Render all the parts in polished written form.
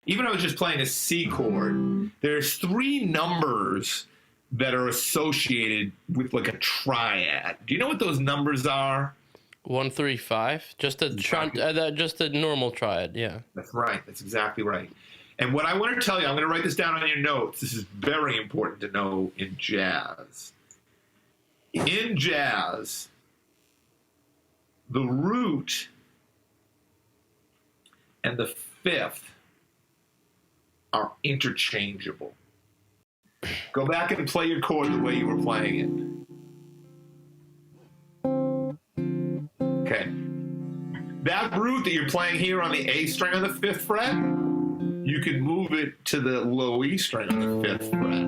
even though I was just playing a C chord, there's 3 numbers that are associated with like a triad. Do you know what those numbers are? 1, 3, 5. Just a normal triad. Yeah. That's right. That's exactly right. And what I want to tell you, I'm going to write this down on your notes. This is very important to know in jazz. In jazz, the root and the fifth are interchangeable. Go back and play your chord the way you were playing it. Okay. That root that you're playing here on the A string on the 5th fret, you can move it to the low E string on the 5th fret.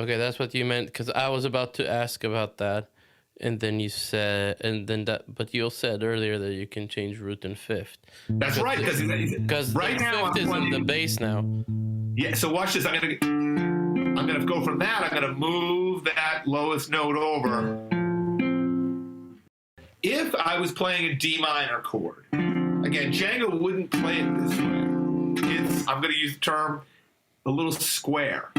Okay, that's what you meant, because I was about to ask about that, and then you said, but you said earlier that you can change root and 5th. That's right, because right now 5th is in the bass now. Yeah, so watch this. I'm gonna go from that. I'm gonna move that lowest note over. If I was playing a D minor chord, again, Django wouldn't play it this way. I'm gonna use the term a little square.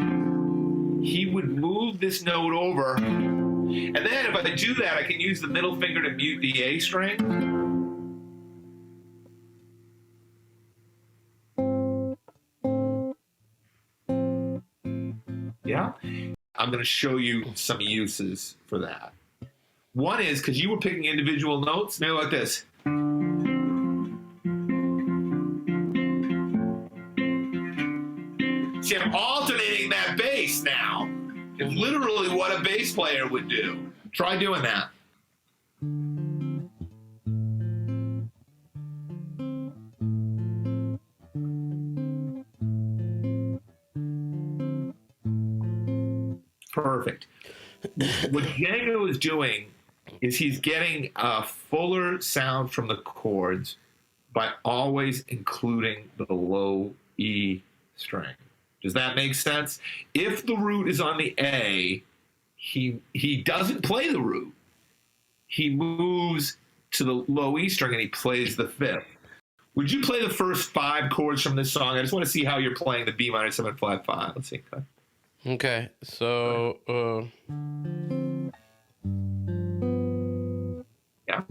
He would move this note over, and then if I do that, I can use the middle finger to mute the A string. Yeah, I'm going to show you some uses for that. One is because you were picking individual notes, maybe like this. See, I'm alternating that bass now. It's literally what a bass player would do. Try doing that. Perfect. What Django is doing is he's getting a fuller sound from the chords by always including the low E string. Does that make sense? If the root is on the A, he doesn't play the root. He moves to the low E string and he plays the 5th. Would you play the first 5 chords from this song? I just want to see how you're playing the B minor 7 flat 5. Let's see. Okay, so yeah.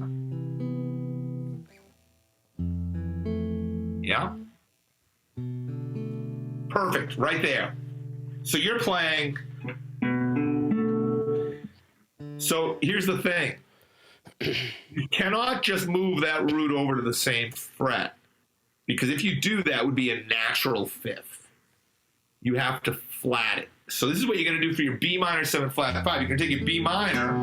Yeah. Perfect, right there. So you're playing. So here's the thing. You cannot just move that root over to the same fret, because if you do that, it would be a natural 5th. You have to flat it. So this is what you're going to do for your B minor 7 flat 5. You're going to take your B minor,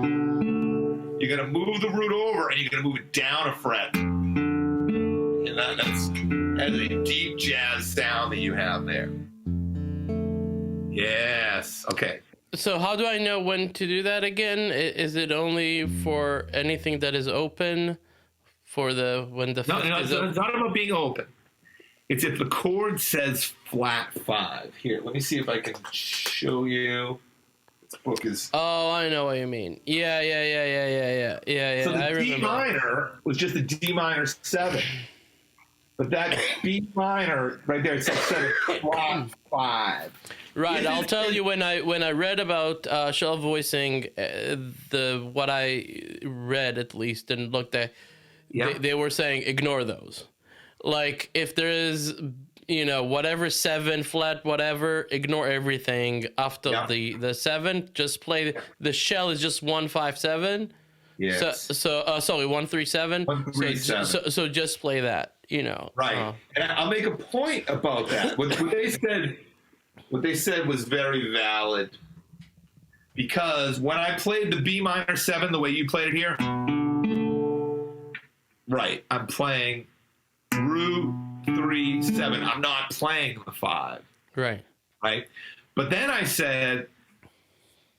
you're going to move the root over, and you're going to move it down a fret. And that's a deep jazz sound that you have there. Yes. Okay. So how do I know when to do that again? Is it only for anything that is open? For the when the no, it's not about being open. It's if the chord says flat 5. Here, let me see if I can show you. This book is. Oh, I know what you mean. Yeah. So the I remember. D minor was just a D minor 7, but that B minor right there, it says 7 flat 5. Right, I'll tell you when I read about shell voicing, what I read at least and looked at, they were saying ignore those. Like if there is, whatever 7 flat, whatever, ignore everything after the 7. Just play the shell is just 1 5 7. Yes. Sorry, 1 3 7. 1 3 7. So just play that. Right. And I'll make a point about that. What they said was very valid, because when I played the B minor 7 the way you played it here, right, I'm playing root 3 7. I'm not playing the 5. Right. But then I said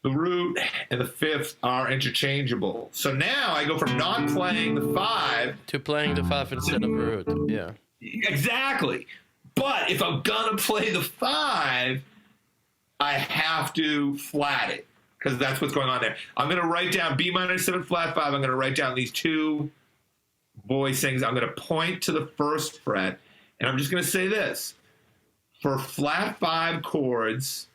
the root and the 5th are interchangeable. So now I go from not playing the 5 to playing the 5 instead of root. Yeah. Exactly. But if I'm gonna play the 5, I have to flat it, because that's what's going on there. I'm gonna write down B minor 7 flat 5. I'm gonna write down these 2 voicings. I'm gonna point to the 1st fret, And I'm just going to say this. For flat 5 chords,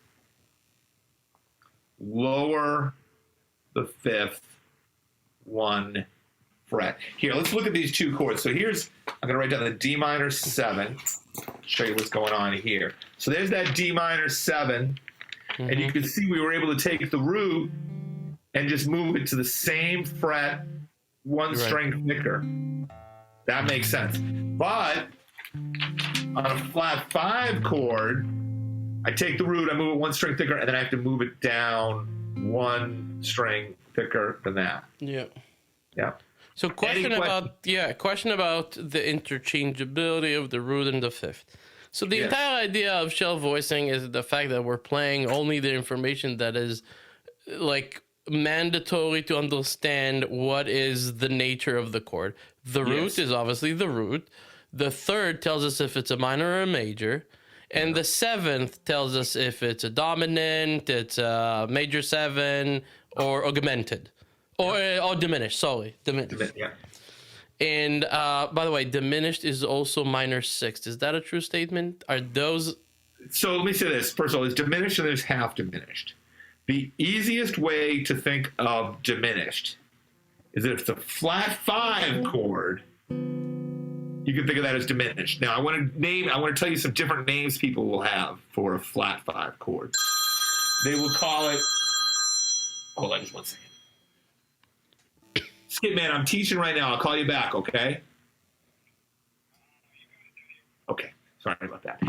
lower the 5th 1 fret. Here, let's look at these 2 chords. So here's, I'm going to write down the D minor 7, show you what's going on here. So there's that D minor 7, and you can see we were able to take the root and just move it to the same fret, 1 string thicker. That makes sense. But on a flat 5 chord, I take the root, I move it 1 string thicker, and then I have to move it down 1 string thicker than that. Yeah. Yeah. So question about the interchangeability of the root and the 5th. So the entire idea of shell voicing is the fact that we're playing only the information that is like mandatory to understand what is the nature of the chord. The root is obviously the root. The 3rd tells us if it's a minor or a major. And the 7th tells us if it's a dominant, it's a major 7, or augmented. Or diminished, sorry. Diminished. Yeah. And by the way, diminished is also minor 6th. Is that a true statement? Are those... So let me say this. First of all, there's diminished and there's half diminished. The easiest way to think of diminished is that if it's a flat 5 chord, you can think of that as diminished. Now, I want to tell you some different names people will have for a flat 5 chord. They will call it... Hold on just 1 second. Skip, man, I'm teaching right now. I'll call you back, okay? Okay, sorry about that.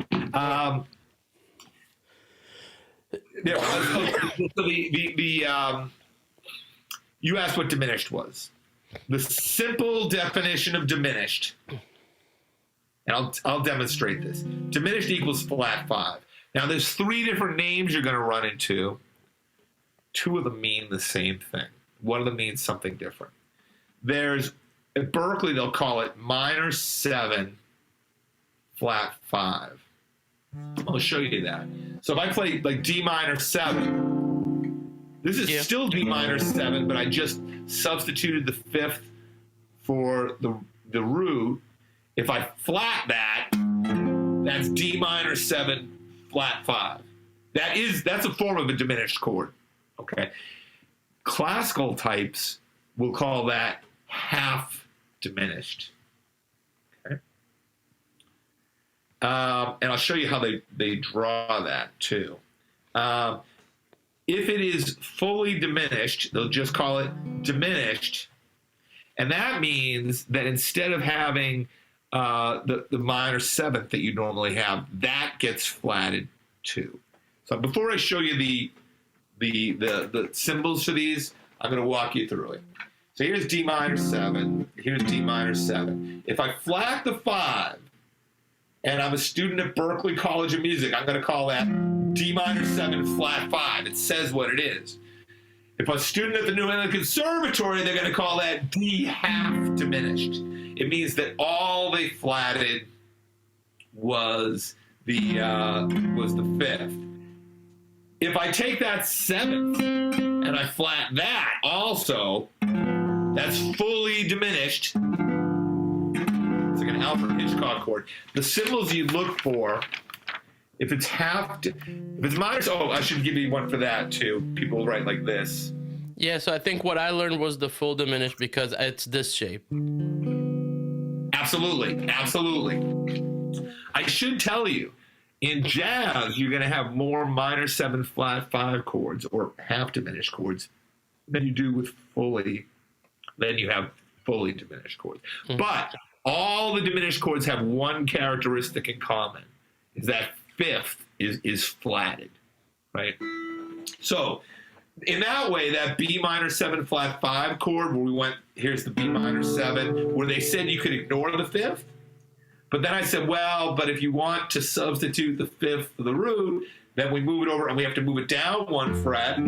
You asked what diminished was. The simple definition of diminished, and I'll demonstrate this. Diminished equals flat 5. Now, there's 3 different names you're going to run into. 2 of them mean the same thing. 1 of them means something different. There's, at Berkeley, they'll call it minor 7, flat 5. I'll show you that. So if I play like D minor 7, this is still D minor 7, but I just substituted the 5th for the root. If I flat that, that's D minor 7, flat 5. That's a form of a diminished chord. Okay. Classical types will call that half diminished. Okay. And I'll show you how they draw that too. If it is fully diminished, they'll just call it diminished. And that means that instead of having the minor 7th that you normally have, that gets flatted too. So before I show you the symbols for these, I'm going to walk you through it. So here's D minor 7. Here's D minor 7. If I flat the 5, and I'm a student at Berklee College of Music, I'm going to call that D minor 7 flat 5. It says what it is. If I'm a student at the New England Conservatory, they're going to call that D half diminished. It means that all they flatted was the 5th. If I take that 7th and I flat that also, that's fully diminished. It's like an Alfred Hitchcock chord. The symbols you look for, if it's minor, I should give you one for that too. People write like this. Yeah, so I think what I learned was the full diminished because it's this shape. Absolutely. I should tell you, in jazz, you're going to have more minor 7 flat 5 chords or half diminished chords than you do with fully diminished chords. Mm-hmm. But all the diminished chords have one characteristic in common, is that 5th is flatted, right? So in that way, that B minor 7 flat 5 chord where we went, here's the B minor 7, where they said you could ignore the 5th. But then I said, well, but if you want to substitute the 5th for the root, then we move it over and we have to move it down 1 fret.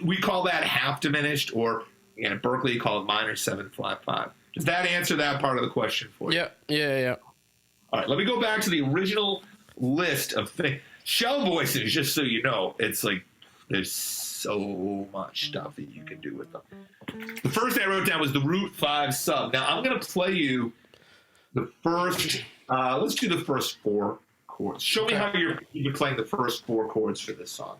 We call that half diminished, or again, at Berklee, you call it minor 7 flat 5. Does that answer that part of the question for you? Yeah. All right, let me go back to the original list of things. Shell voicings, just so you know, it's like there's so much stuff that you can do with them. The first thing I wrote down was the root 5 sub. Now I'm going to play you the first. Let's do the first 4 chords. Show me how you're playing the first 4 chords for this song.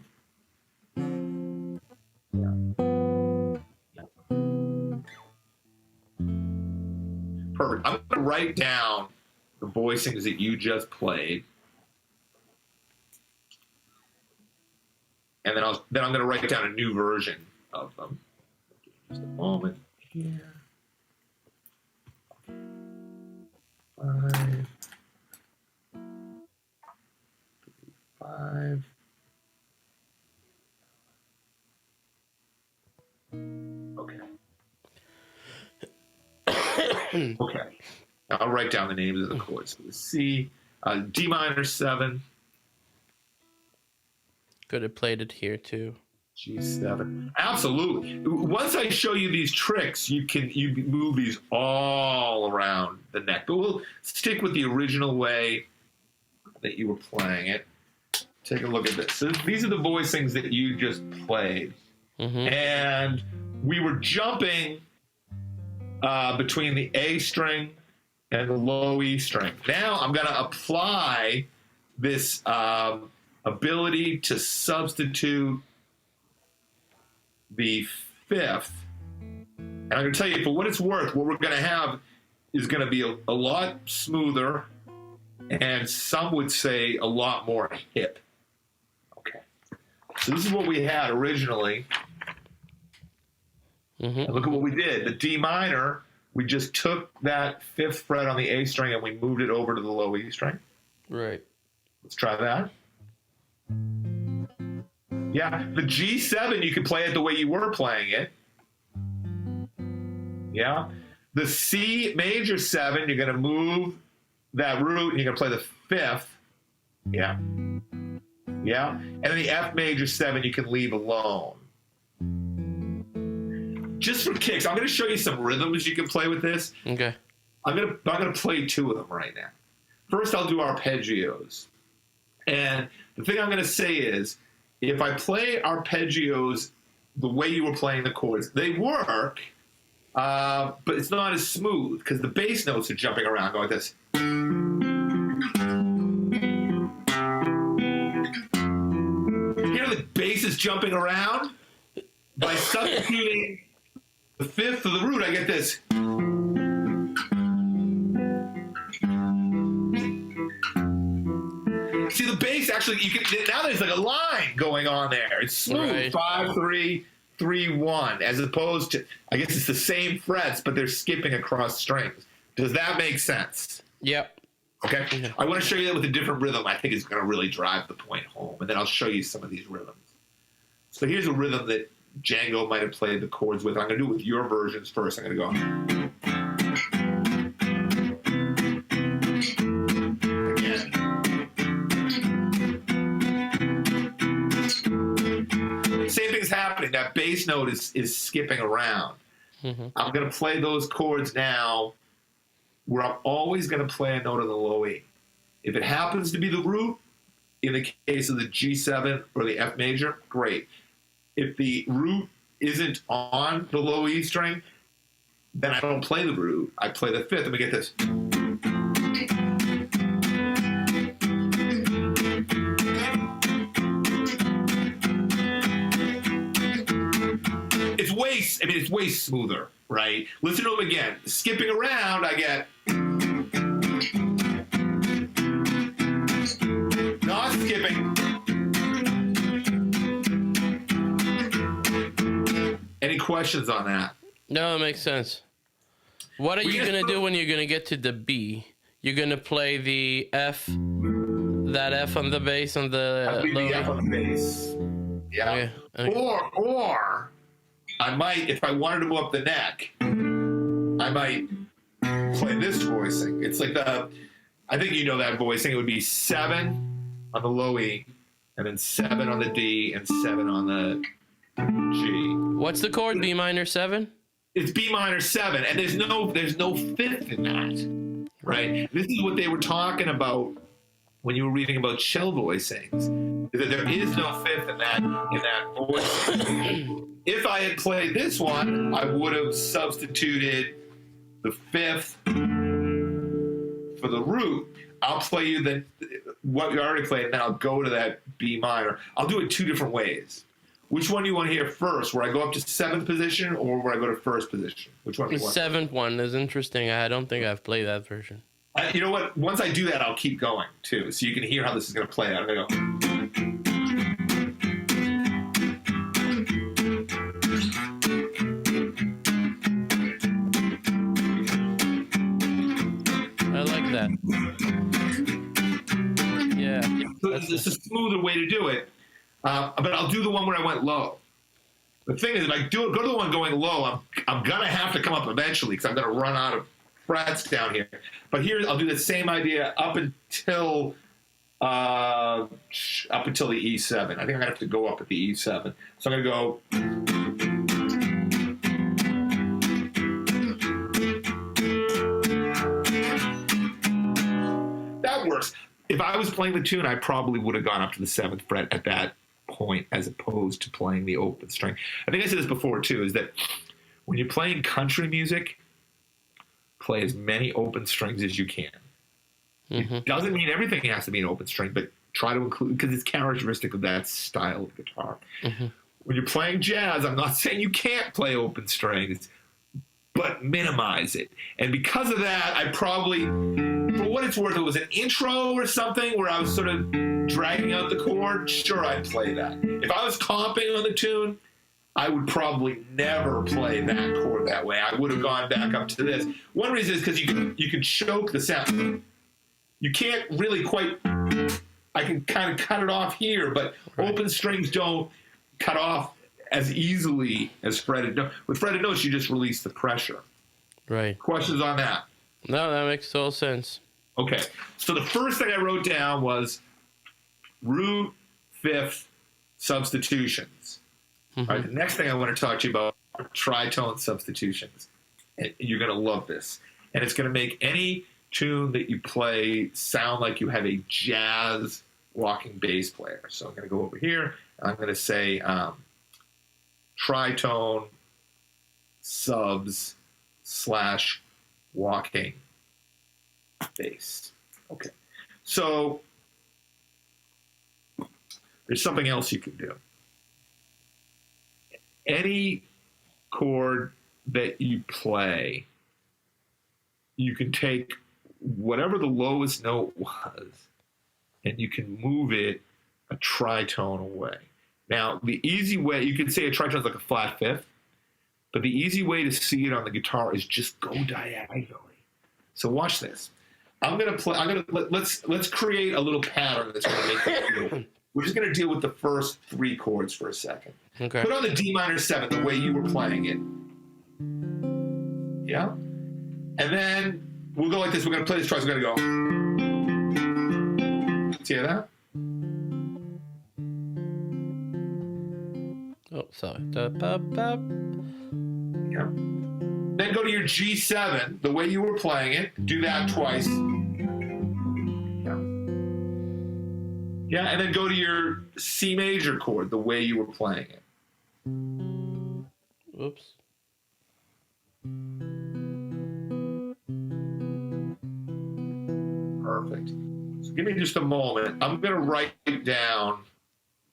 Perfect. I'm going to write down the voicings that you just played, and then I'm going to write down a new version of them. Just a moment here. 5, 5. Okay. Okay. I'll write down the names of the chords. So the C, D minor 7. Could have played it here too. G7. Absolutely. Once I show you these tricks, you move these all around the neck. But we'll stick with the original way that you were playing it. Take a look at this. So these are the voicings that you just played. Mm-hmm. And we were jumping between the A string and the low E string. Now I'm going to apply this ability to substitute the 5th. And I'm going to tell you, for what it's worth, what we're going to have is going to be a lot smoother, and some would say a lot more hip. Okay. So this is what we had originally. Mm-hmm. And look at what we did. The D minor, we just took that 5th fret on the A string and we moved it over to the low E string. Right. Let's try that. Yeah, the G7, you can play it the way you were playing it. Yeah. The C major 7, you're going to move that root and you're going to play the 5th. Yeah. Yeah. And then the F major 7, you can leave alone. Just for kicks, I'm going to show you some rhythms you can play with this. Okay. I'm going to play 2 of them right now. First, I'll do arpeggios. And the thing I'm going to say is, if I play arpeggios the way you were playing the chords, they work, but it's not as smooth because the bass notes are jumping around going like this. Here the bass is jumping around. By substituting the 5th of the root, I get this. See, the bass actually, now there's like a line going on there. It's smooth. Right. 5, 3, 3, 1, as opposed to, I guess it's the same frets, but they're skipping across strings. Does that make sense? Yep. Okay. Yeah. I want to show you that with a different rhythm. I think it's going to really drive the point home, and then I'll show you some of these rhythms. So here's a rhythm that Django might have played the chords with. I'm going to do it with your versions first. I'm going to go. Again. Same thing's happening. That bass note is skipping around. Mm-hmm. I'm going to play those chords now where I'm always going to play a note on the low E. If it happens to be the root, in the case of the G7 or the F major, great. If the root isn't on the low E string, then I don't play the root. I play the 5th, and we get this. It's way smoother, right? Listen to them again. Skipping around, I get. Not skipping. Any questions on that? No, it makes sense. What are you going to do when you're going to get to the B? You're going to play the F, that F on the bass on the low? The F on the bass. Yeah. Okay. Or I might, if I wanted to move up the neck, I might play this voicing. It's like I think you know that voicing. It would be 7 on the low E, and then 7 on the D, and 7 on the G. What's the chord? B minor 7? It's B minor 7, and there's no 5th in that, right? This is what they were talking about when you were reading about shell voicings, that there is no 5th in that voicing. If I had played this one, I would have substituted the 5th for the root, I'll play you what you already played, and then I'll go to that B minor. I'll do it 2 different ways. Which one do you want to hear first? Where I go up to 7th position, or where I go to 1st position? Which one do you want? The 7th one is interesting. I don't think I've played that version. You know what? Once I do that, I'll keep going too, so you can hear how this is going to play out. I'm going to go. I like that. Yeah. It's a smoother way to do it, but I'll do the one where I went low. The thing is, if I go to the one going low, I'm going to have to come up eventually because I'm going to run out of frets down here. But here, I'll do the same idea up until the E7. I think I'm going to have to go up at the E7. So I'm going to go. That works. If I was playing the tune, I probably would have gone up to the 7th fret at that point as opposed to playing the open string. I think I said this before too, is that when you're playing country music, play as many open strings as you can. Mm-hmm. It doesn't mean everything has to be an open string, but try to include, because it's characteristic of that style of guitar. Mm-hmm. When you're playing jazz, I'm not saying you can't play open strings, but minimize it. And because of that, I probably, for what it's worth, it was an intro or something where I was sort of dragging out the chord. Sure, I'd play that. If I was comping on the tune, I would probably never play that chord that way. I would have gone back up to this. One reason is because you can choke the sound. You can't really quite. I can kind of cut it off here, but open strings don't cut off as easily as fretted notes. With fretted notes, you just release the pressure. Right. Questions on that? No, that makes total sense. Okay. So the first thing I wrote down was root 5th substitutions. Mm-hmm. All right, the next thing I want to talk to you about are tritone substitutions. And you're going to love this. And it's going to make any tune that you play sound like you have a jazz walking bass player. So I'm going to go over here. And I'm going to say tritone subs / walking bass. Okay. So there's something else you can do. Any chord that you play, you can take whatever the lowest note was, and you can move it a tritone away. Now, the easy way, you can say a tritone is like a flat 5th, but the easy way to see it on the guitar is just go diagonally. So watch this. Let's create a little pattern that's going to make it feel. We're just going to deal with the first 3 chords for a second. Okay. Put on the D minor 7 the way you were playing it. Yeah? And then we'll go like this. We're going to play this twice. We're going to go. See that? Oh, sorry. Yeah. Then go to your G7 the way you were playing it. Do that twice. Yeah, and then go to your C major chord the way you were playing it. Oops. Perfect. So give me just a moment. I'm going to write down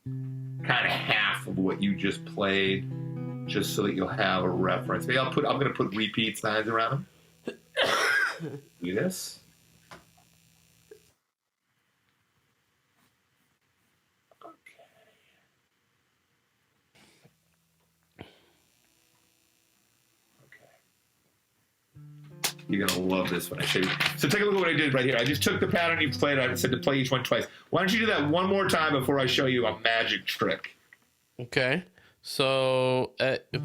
kind of half of what you just played, just so that you'll have a reference. Maybe I'm going to put repeat signs around them. Do this. You're going to love this when I show you. So take a look at what I did right here. I just took the pattern you played. I said to play each one twice. Why don't you do that one more time before I show you a magic trick? Okay. So, you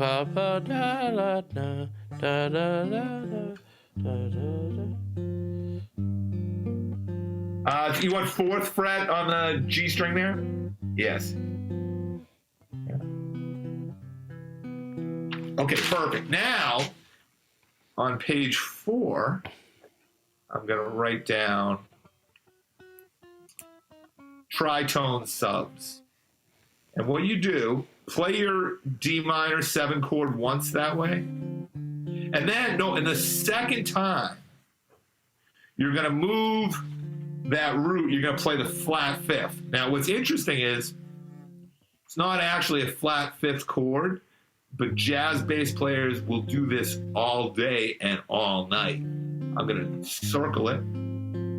want 4th fret on the G string there? Yes. Okay, perfect. Now, on page 4, I'm going to write down tritone subs. And what you do, play your D minor 7 chord once that way. And then, and the second time, you're going to move that root. You're going to play the flat fifth. Now, what's interesting is it's not actually a flat fifth chord, but jazz bass players will do this all day and all night. I'm going to circle it.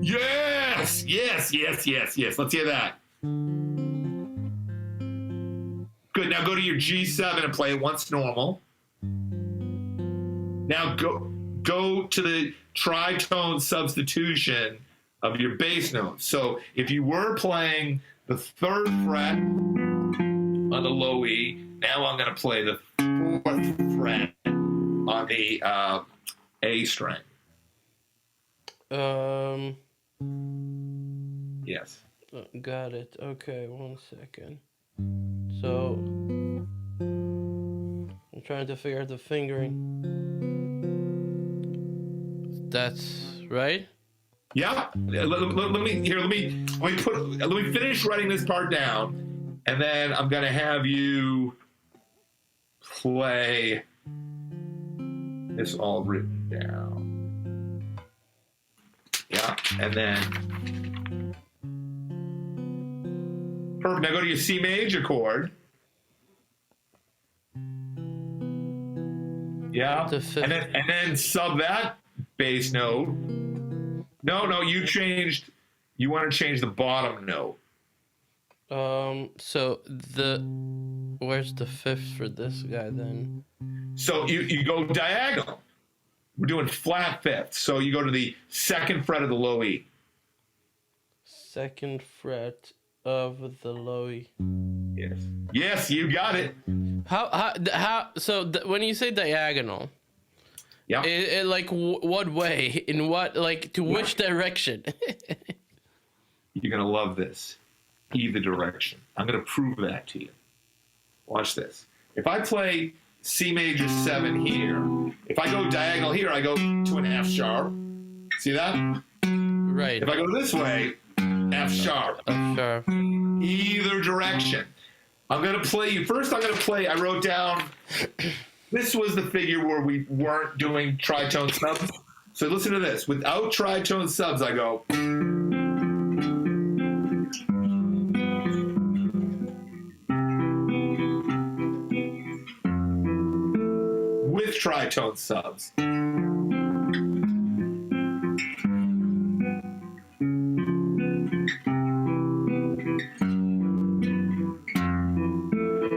Yes, yes, yes, yes, yes. Let's hear that. Good. Now go to your G7 and play it once normal. Now go to the tritone substitution of your bass notes. So if you were playing the 3rd fret on the low E, now I'm going to play the 4th fret on the A string. Yes. Got it. Okay, 1 second. So I'm trying to figure out the fingering. That's right. Yeah. Let me finish writing this part down, and then I'm gonna have you play this all written down. Yeah, and then perfect. Now go to your C major chord. Yeah, and then sub that bass note. No, you want to change the bottom note. So where's the 5th for this guy then? So you go diagonal. We're doing flat fifths. So you go to the 2nd fret of the low E. 2nd fret of the low E. Yes. Yes, you got it. When you say diagonal, yeah, it like what way? In what, like, to which direction? You're gonna love this. Either direction. I'm gonna prove that to you. Watch this. If I play C major 7 here, if I go diagonal here, I go to an F sharp. See that? Right. If I go this way, F sharp. F sharp. Either direction. I'm gonna play you first. I wrote down. This was the figure where we weren't doing tritone subs. So listen to this. Without tritone subs, I go. With tritone subs.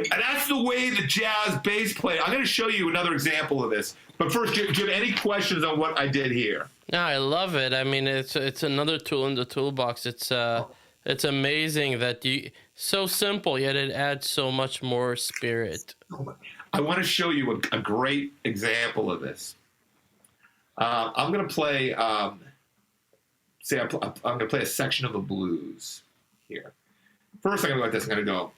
And that's the way the jazz bass player. I'm going to show you another example of this. But first, do you have any questions on what I did here? No, I love it. I mean, it's another tool in the toolbox. It's amazing that so simple, yet it adds so much more spirit. I want to show you a great example of this. I'm going to play. I'm going to play a section of the blues here. First, I'm going to go like this. I'm going to go.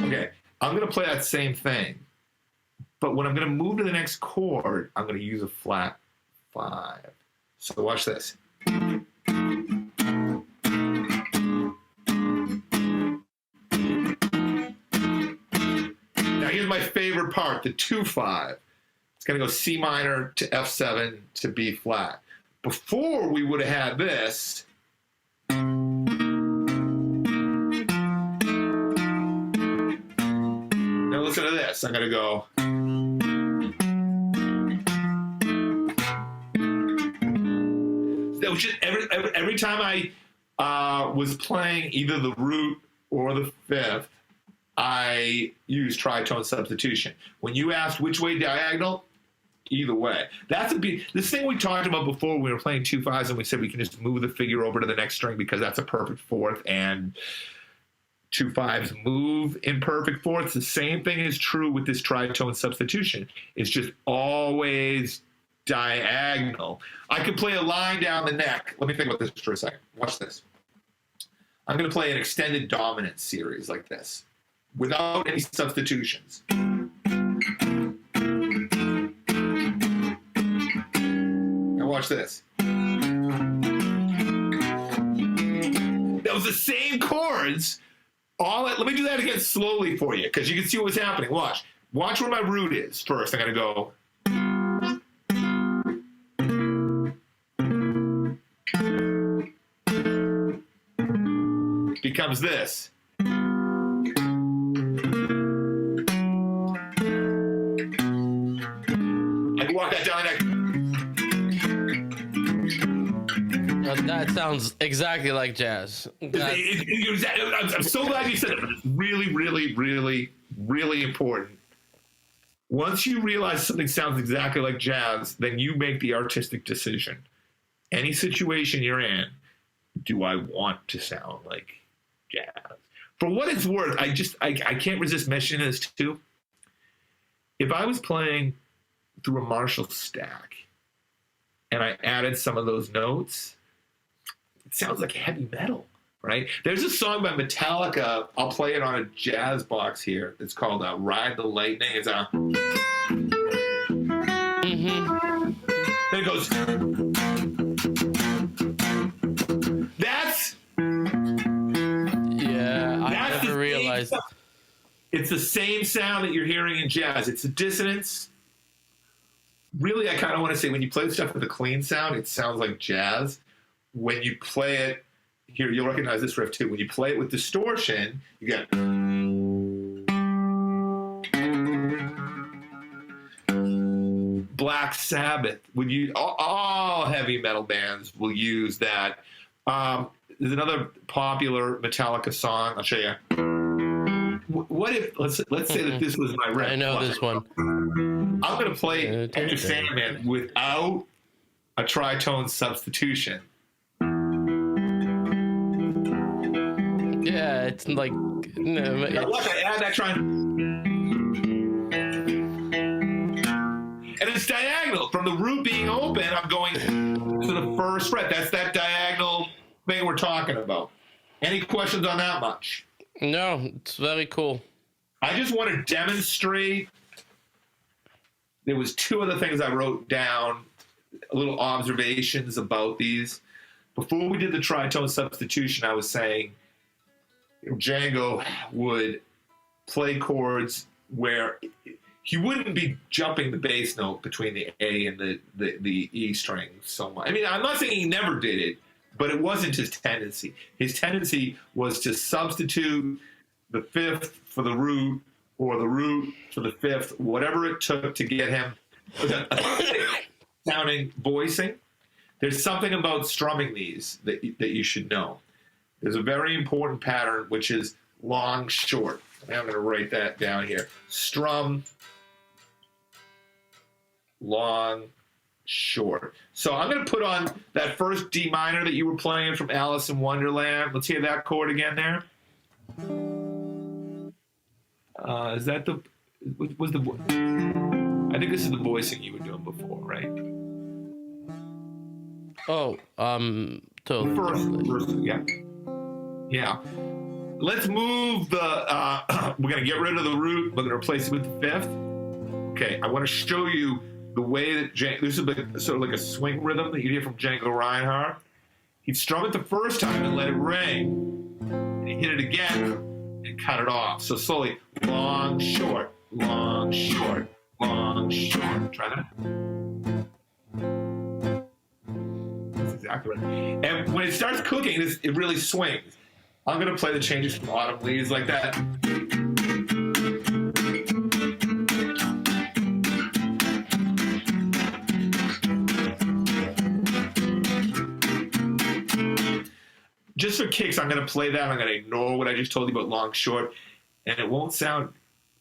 Okay, I'm going to play that same thing. But when I'm going to move to the next chord, I'm going to use a flat 5. So watch this. Now here's my favorite part, the 2-5. It's going to go C minor to F7 to B flat. Before we would have had this. Now listen to this. I'm going to go. That was just every time I was playing either the root or the 5th, I used tritone substitution. When you asked which way diagonal, either way. This thing we talked about before. We were playing 2-5s and we said we can just move the figure over to the next string because that's a perfect 4th, and 2-5s move in perfect 4ths. The same thing is true with this tritone substitution. It's just always diagonal. I could play a line down the neck. Let me think about this for a second. Watch this. I'm going to play an extended dominant series like this without any substitutions. Now watch this. That was the same chords, Let me do that again slowly for you, because you can see what's happening. Watch where my root is first. I'm going to go. Becomes this. I can walk that down like that sounds exactly like jazz. I'm so glad you said it. It's really, really, really, really important. Once you realize something sounds exactly like jazz, then you make the artistic decision. Any situation you're in, do I want to sound like jazz? For what it's worth, I can't resist mentioning this too. If I was playing through a Marshall stack and I added some of those notes, it sounds like heavy metal, right? There's a song by Metallica. I'll play it on a jazz box here. It's called Ride the Lightning. It's a... Then it goes... That's... Yeah, I never realized. It's the same sound that you're hearing in jazz. It's a dissonance. Really, I kind of want to say when you play stuff with a clean sound, it sounds like jazz. When you play it, here, you'll recognize this riff too. When you play it with distortion, you get... Black Sabbath. All heavy metal bands will use that. There's another popular Metallica song. I'll show you. What if, let's say that this was my riff. I know this one. I'm going to play Enter Sandman without a tritone substitution. Yeah, it's like... No, now look, I add that tritone. And it's diagonal. From the root being open, I'm going to the first fret. That's that diagonal thing we're talking about. Any questions on that much? No, it's very cool. I just want to demonstrate. There was two other things I wrote down, little observations about these. Before we did the tritone substitution, I was saying Django would play chords where he wouldn't be jumping the bass note between the A and the E string so much. I mean, I'm not saying he never did it, but it wasn't his tendency. His tendency was to substitute the fifth for the root or the root for the fifth, whatever it took to get him sounding voicing. There's something about strumming these that you should know. There's a very important pattern, which is long, short. I'm going to write that down here. Strum, long, short. So I'm going to put on that first D minor that you were playing from Alice in Wonderland. Let's hear that chord again there. Is that the... Was the... I think this is the voicing you were doing before, right? Oh, totally. First, yeah. Yeah. Let's move the... we're going to get rid of the root. We're going to replace it with the fifth. Okay, I want to show you the way that this is sort of like a swing rhythm that you hear from Django Reinhardt. He'd strum it the first time and let it ring. And he hit it again and cut it off. So slowly, long, short, long, short, long, short. Try that. That's exactly right. And when it starts cooking, it really swings. I'm going to play the changes from Autumn Leaves like that. Just for kicks, I'm going to play that. I'm going to ignore what I just told you about long, short, and it won't sound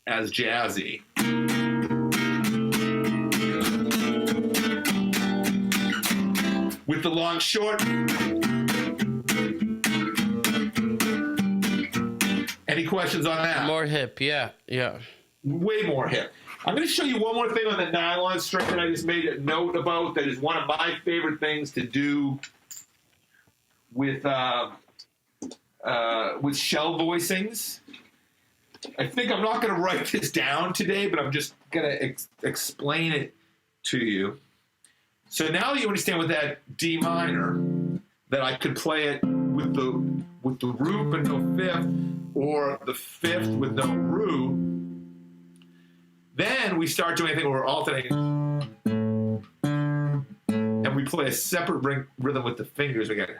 as jazzy. With the long, short. Any questions on that? More hip, yeah. Way more hip. I'm going to show you one more thing on the nylon string that I just made a note about that is one of my favorite things to do with shell voicings. I think I'm not going to write this down today, but I'm just going to explain it to you. So now you understand with that D minor that I could play it with the root but no fifth, or the fifth with no root. Then we start doing anything where we're alternating, and we play a separate rhythm with the fingers. We got it.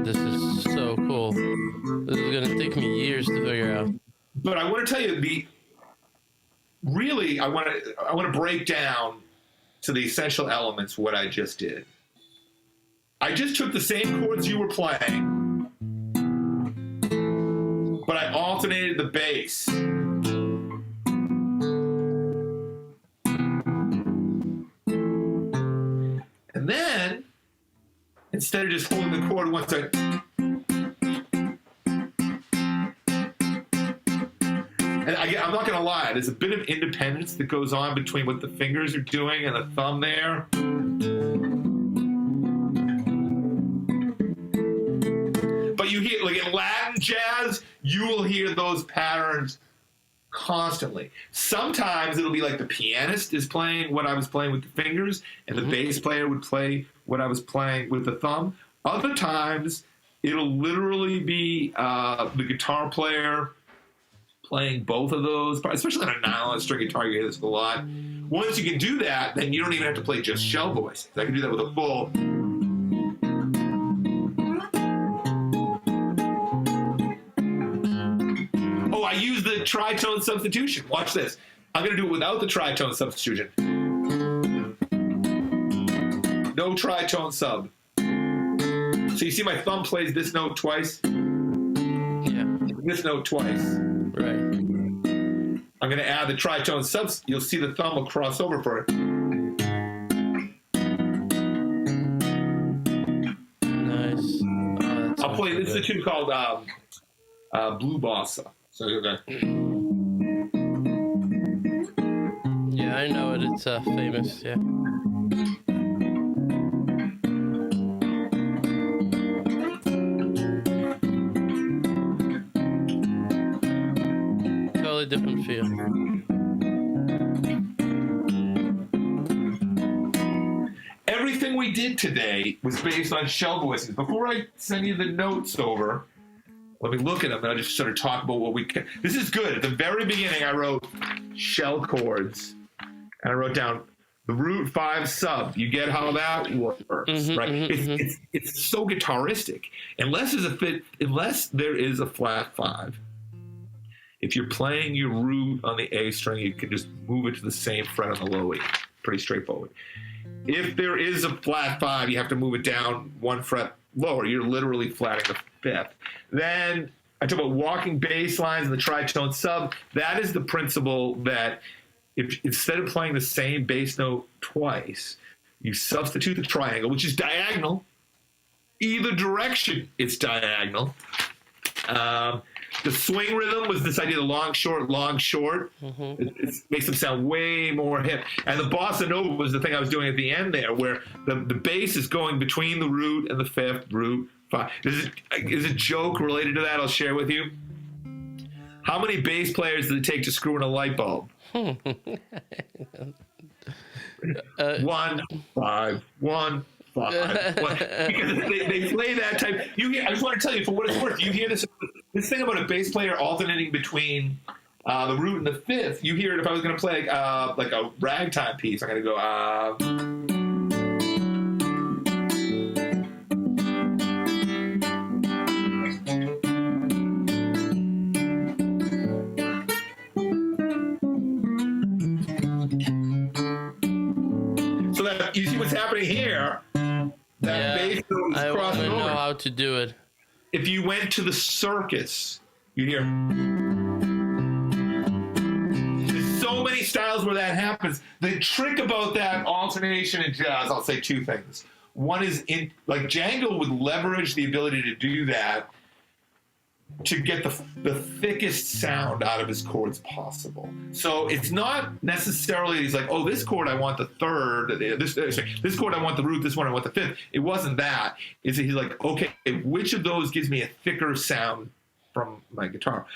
This is so cool. This is gonna take me years to figure out. But I want to tell you, I want to break down to the essential elements what I just did. I just took the same chords you were playing, but I alternated the bass. And then, instead of just holding the chord once, I'm not going to lie, there's a bit of independence that goes on between what the fingers are doing and the thumb there. But you hear, like in Latin jazz, you will hear those patterns constantly. Sometimes it'll be like the pianist is playing what I was playing with the fingers, and the bass player would play what I was playing with the thumb. Other times, it'll literally be the guitar player playing both of those, especially on a nylon string guitar. You hear this a lot. Once you can do that, then you don't even have to play just shell voices. I can do that with a full. Oh, I use the tritone substitution. Watch this. I'm going to do it without the tritone substitution. No tritone sub. So you see my thumb plays this note twice? Yeah. This note twice. Right. I'm going to add the tritone subs. You'll see the thumb will cross over for it. Nice. Oh, I'll play. This is a tune called Blue Bossa. So okay. Yeah, I know it. It's famous. Yeah. Totally different feel. Everything we did today was based on shell voicings. Before I send you the notes over, let me look at them and I'll just sort of talk about what we can. This is good. At the very beginning, I wrote shell chords, and I wrote down the root 5 sub. You get how that works, right? It's so guitaristic. Unless there is a flat 5. If you're playing your root on the A string, you can just move it to the same fret on the low E. Pretty straightforward. If there is a flat 5, you have to move it down 1 fret lower. You're literally flatting the 5th. Then I talk about walking bass lines and the tritone sub. That is the principle that if instead of playing the same bass note twice, you substitute the triangle, which is diagonal. Either direction, it's diagonal. The swing rhythm was this idea of long, short, long, short. It makes them sound way more hip. And the Bossa Nova was the thing I was doing at the end there, where the bass is going between the root and the 5th, root, 5. Is a joke related to that I'll share with you. How many bass players does it take to screw in a light bulb? 1, 5, 1, 5. Because they play that type. I just want to tell you, for what it's worth, you hear this thing about a bass player alternating between the root and the 5th. You hear it if I was going to play like a ragtime piece. I'm going to go. So that you see what's happening here. That bass note is crossing over. I know how to do it. If you went to the Circus, you'd hear. There's so many styles where that happens. The trick about that alternation in jazz, I'll say 2 things. One is, like Django would leverage the ability to do that to get the thickest sound out of his chords possible. So it's not necessarily he's like, oh, this chord I want the 3rd, this chord I want the root, this one I want the 5th. It wasn't that. He's like, okay, which of those gives me a thicker sound from my guitar?